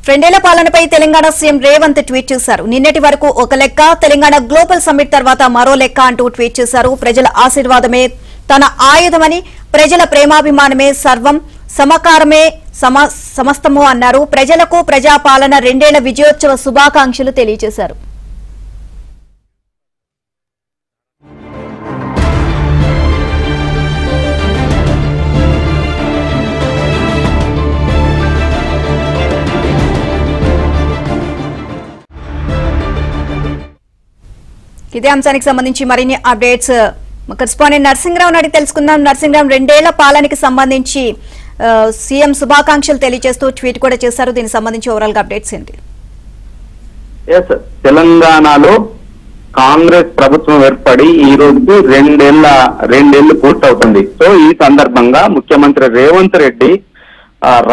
రెండేళ్ల పాలనపై Telangana CM Revanth tweet చేశారు. నిన్నటి వరకు ఒక లెక్క, తెలంగాణ గ్లోబల్ సమ్మిట్ తర్వాత మరో లెక్క అంటూ ట్వీట్ చేశారు. ప్రజల ఆశీర్వాదమే తన ఆయుధమని, ప్రజల ప్రేమాభిమానమే సర్వం, సమకారమే సమస్తము అన్నారు. ప్రజలకు ప్రజాపాలన రెండేళ్ల విజయోత్సవ శుభాకాంక్షలు తెలియజేశారు. ఇదే అంశానికి సంబంధించి మరిన్ని అప్డేట్స్ కరెస్పాండెంట్ నరసింహరావు అడిగి తెలుసుకుందాం. నరసింహరావు, రెండేళ్ల పాలనకి సంబంధించి సీఎం శుభాకాంక్షలు తెలియజేస్తూ ట్వీట్ కూడా చేశారు. దీనికి సంబంధించి ఓవరాల్ గా అప్డేట్స్ ఏంటి? తెలంగాణలో కాంగ్రెస్ ప్రభుత్వం ఏర్పడి ఈ రోజుకి రెండేళ్లు పూర్తవుతుంది. సో ఈ సందర్భంగా ముఖ్యమంత్రి రేవంత్ రెడ్డి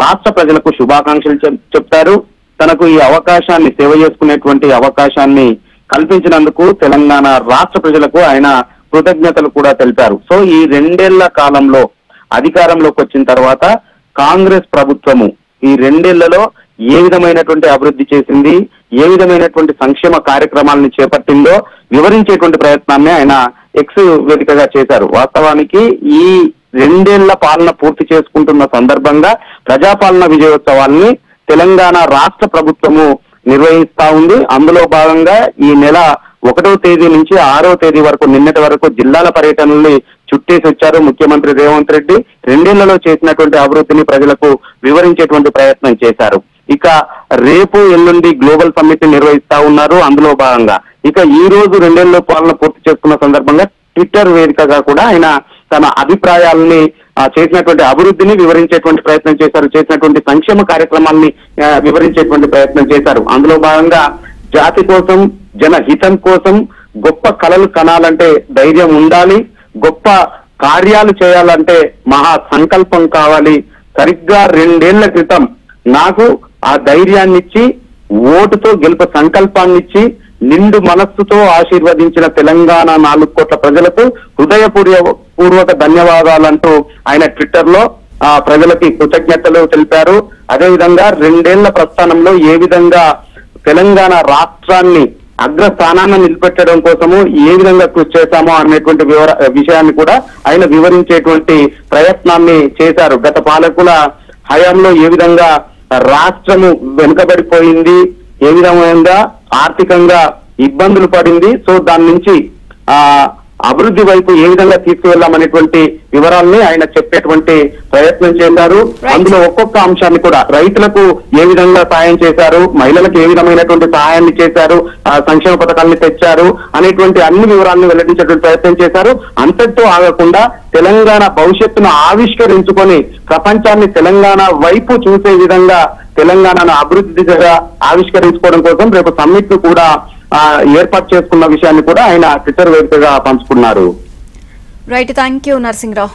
రాష్ట్ర ప్రజలకు శుభాకాంక్షలు చెప్తారు. తనకు ఈ అవకాశాన్ని, సేవ చేసుకునేటువంటి అవకాశాన్ని కల్పించినందుకు తెలంగాణ రాష్ట్ర ప్రజలకు ఆయన కృతజ్ఞతలు కూడా తెలిపారు. సో ఈ రెండేళ్ల కాలంలో అధికారంలోకి వచ్చిన తర్వాత కాంగ్రెస్ ప్రభుత్వము ఈ రెండేళ్లలో ఏ విధమైనటువంటి అభివృద్ధి చేసింది, ఏ విధమైనటువంటి సంక్షేమ కార్యక్రమాలను చేపట్టిందో వివరించేటువంటి ప్రయత్నాన్ని ఆయన ఎక్స్ వేదికగా చేశారు. వాస్తవానికి ఈ రెండేళ్ల పాలన పూర్తి చేసుకుంటున్న సందర్భంగా ప్రజాపాలన విజయోత్సవాల్ని తెలంగాణ రాష్ట్ర ప్రభుత్వము నిర్వహిస్తా ఉంది. అందులో భాగంగా ఈ నెల 1వ తేదీ నుంచి 6వ తేదీ వరకు, నిన్నటి వరకు జిల్లాల పర్యటనల్ని చుట్టేసి వచ్చారు ముఖ్యమంత్రి రేవంత్ రెడ్డి. రెండేళ్లలో చేసినటువంటి అభివృద్ధిని ప్రజలకు వివరించేటువంటి ప్రయత్నం చేశారు. ఇక రేపు ఎల్లుండి గ్లోబల్ సమ్మిట్ నిర్వహిస్తా ఉన్నారు. అందులో భాగంగా ఇక ఈ రోజు రెండేళ్ల పాలన పూర్తి చేసుకున్న సందర్భంగా ట్విట్టర్ వేదికగా కూడా ఆయన తన అభిప్రాయాలని, చేసినటువంటి అభివృద్ధిని వివరించేటువంటి ప్రయత్నం చేశారు. చేసినటువంటి సంక్షేమ కార్యక్రమాల్ని వివరించేటువంటి ప్రయత్నం చేశారు. అందులో భాగంగా జాతి కోసం, జనహితం కోసం గొప్ప కలలు కనాలంటే ధైర్యం ఉండాలి, గొప్ప కార్యాలు చేయాలంటే మహా సంకల్పం కావాలి. సరిగ్గా 2 ఏళ్ల క్రితం నాకు ఆ ధైర్యాన్నిచ్చి, ఓటుతో గెలుపు సంకల్పాన్నిచ్చి, నిండు మనస్సుతో ఆశీర్వదించిన తెలంగాణ 4 కోట్ల ప్రజలకు హృదయపూర్వక ధన్యవాదాలంటూ ఆయన ట్విట్టర్ లో ప్రజలకి కృతజ్ఞతలు తెలిపారు. అదేవిధంగా 2 ఏళ్ల ప్రస్థానంలో ఏ విధంగా తెలంగాణ రాష్ట్రాన్ని అగ్రస్థానాన్ని నిలబెట్టడం కోసము ఏ విధంగా కృషి చేశామో అనేటువంటి విషయాన్ని కూడా ఆయన వివరించేటువంటి ప్రయత్నాన్ని చేశారు. గత పాలకుల హయాంలో ఏ విధంగా రాష్ట్రము వెనుకబడిపోయింది, ఏ విధంగా ఆర్థికంగా ఇబ్బందులు పడింది, సో దాని నుంచి అభివృద్ధి వైపు ఏ విధంగా తీసుకువెళ్లామనేటువంటి వివరాల్ని ఆయన చెప్పేటువంటి ప్రయత్నం చేశారు. అందులో ఒక్కొక్క అంశాన్ని కూడా, రైతులకు ఏ విధంగా సాయం చేశారు, మహిళలకు ఏ విధమైనటువంటి సహాయాన్ని చేశారు, సంక్షేమ పథకాలను తెచ్చారు అనేటువంటి అన్ని వివరాలను వెల్లడించేటువంటి ప్రయత్నం చేశారు. అంతటితో ఆగకుండా తెలంగాణ భవిష్యత్తును ఆవిష్కరించుకొని ప్రపంచాన్ని తెలంగాణ వైపు చూసే విధంగా తెలంగాణను అభివృద్ధి దిశగా ఆవిష్కరించుకోవడం కోసం రేపు సమ్మిట్ ను కూడా ఏర్పాటు చేసుకున్న విషయాన్ని కూడా ఆయన ట్విట్టర్ వేదికగా పంచుకున్నారు. Right, thank you Narasimharao.